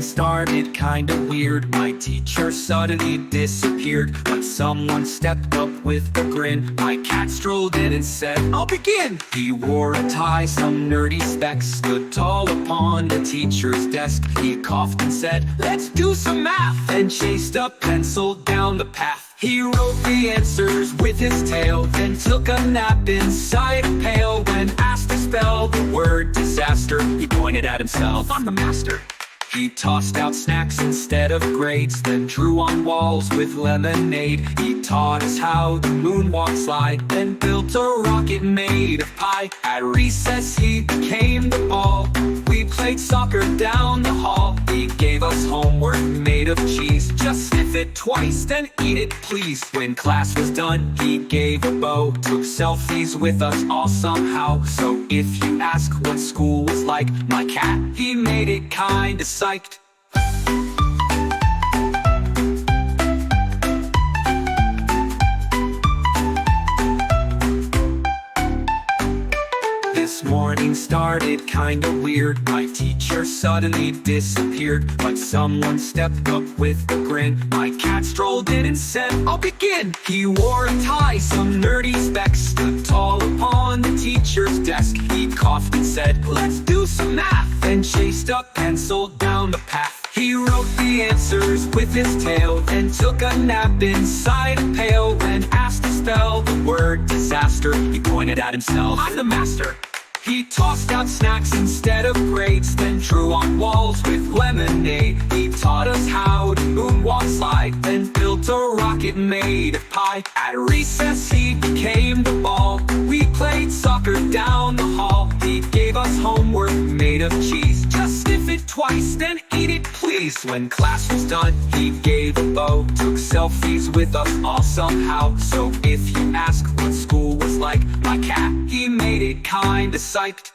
started kinda weird. My teacher suddenly disappeared, but someone stepped up with a grin. My cat strolled in and said, "I'll begin." He wore a tie, some nerdy specs, stood tall upon the teacher's desk. He coughed and said, "Let's do some math," and chased a pencil down the path. He wrote the answers with his tail, then took a nap inside a pail. When asked to spell the word disaster, he pointed at himself, "I'm the master." He tossed out snacks instead of grades, then drew on walls with lemonade. He taught us how the moonwalk slide, then built a rocket made of pie. At recess he became the ball. We played soccer down the hall. He gave us homework made of cheese. Just sniff it twice, then eat it please. When class was done, he gave a bow. Took selfies with us all somehow. So if you ask what school was like, my cat, he made it kinda psyched. This morning started kinda weird. My teacher suddenly disappeared, but someone stepped up with a grin. My cat strolled in and said, "I'll begin." He wore a tie, some nerdy specs, stood tall upon the teacher's desk. He coughed and said, "Let's do some math," and chased a pencil down the path. He wrote the answers with his tail, then took a nap inside a pail. When asked to spell the word disaster, he pointed at himself, "I'm the master." He tossed out snacks instead of grades, then drew on walls with lemonade. He taught us how to moonwalk slide, then built a rocket made of pie. At recess he became the ball. We played soccer down the hall. He gave us homework made of cheese. Just sniff it twice, then eat it please. When class was done, he gave a bow. Took selfies with us all somehow. So if you ask what school was like, my cat, he made it kinda psyched.